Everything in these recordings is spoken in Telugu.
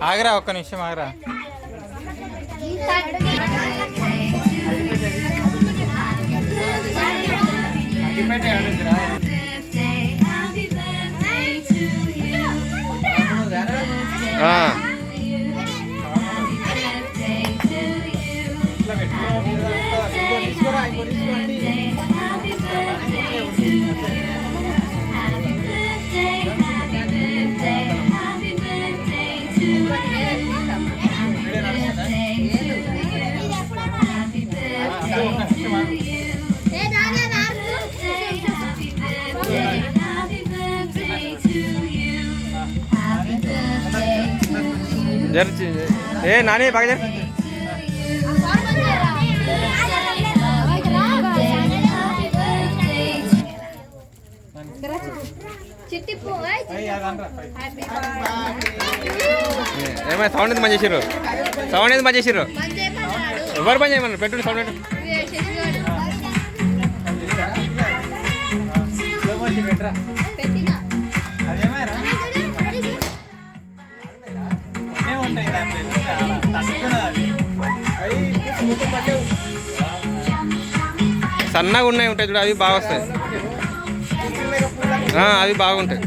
ఆగరా, ఒక్క నిమిషం ఆగరా. ఏ నాని బాగా ఏమైనా సౌండ్ ఎంత మంచి చేసిర్రు, సౌండ్ ఎంత మంచి చేసిర్రు. ఎవరు పని చేయమన్నారు, పెట్టు సౌండ్ సన్నగా ఉన్నాయి ఉంటాయి చూడు, అవి బాగా వస్తాయి. అవి బాగుంటాయి.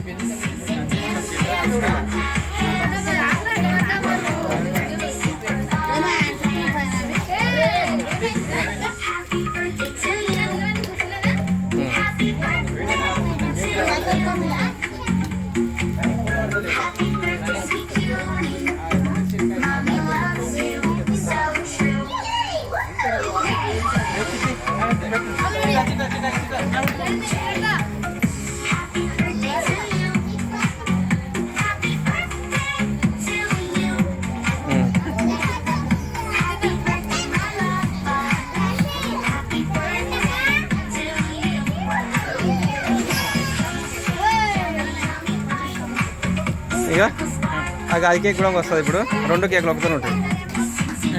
ఇక అది కేక్ కూడా వస్తుంది. ఇప్పుడు 2 కేకులు ఒకసారి ఉంటాయి.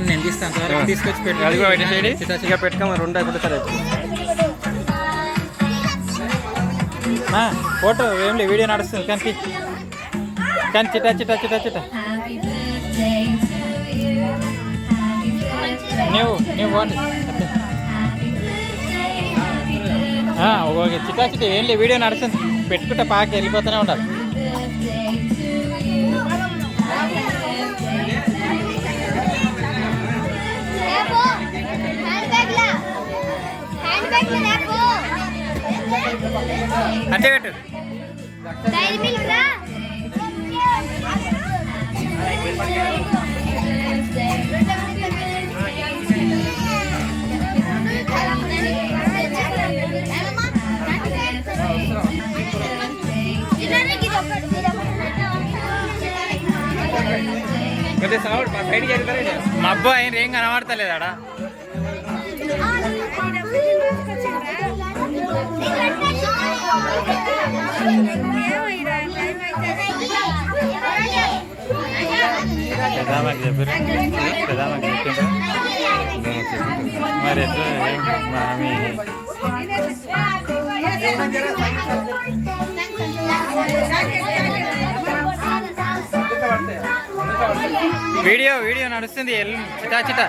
నేను తీస్తాను, తీసుకొచ్చి పెట్టి అది కూడా పెట్టేసేది. ఇక పెట్టుకోమా, 2 అయిపోతే సరే. ఫోటో ఏం లేదు, వీడియో నడుస్తుంది కానీ చిట్టా చిట్టా చిట్టా చిట్టా నువ్వు పోండి. ఓకే, చిట్టా చిట్టా ఏం లేదు, వీడియో నడుస్తుంది. పెట్టుకుంటే పాకి వెళ్ళిపోతూనే ఉండాలి. అంటే పెట్టు మా అబ్బాయి ఆయన ఏం కనబడతలేదాడా. పెదామాకి చెప్పారు, పెదామాకి చెప్పిండ్రు మరి ఎట్లా మామి. వీడియో నడుస్తుంది, చిటా చిటా.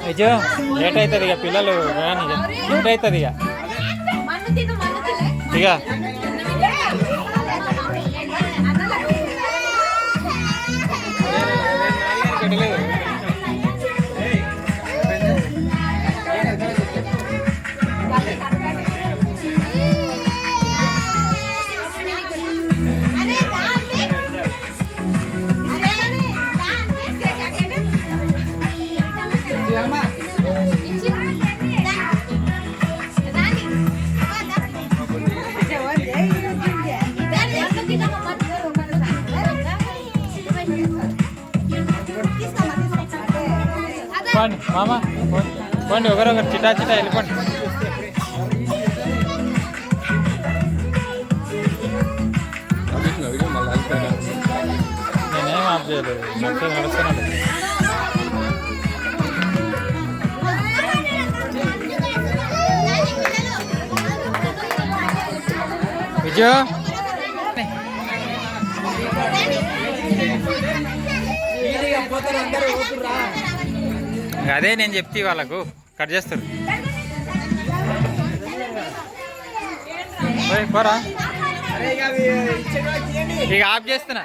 నిజం లేట్ అవుతుంది ఇక, పిల్లలు కానీ లేట్ అవుతుంది ఇక. పోండి మామ, పోండి ఒకరొకరు చిటా చిటా వెళ్ళిపోండి. నేనేం ఆఫ్ చేయలేదు నడుస్తున్నాడు. విజయ్ అదే నేను చెప్తే వాళ్ళకు కట్ చేస్తారు. పోరా ఇక ఆఫ్ చేస్తున్నా.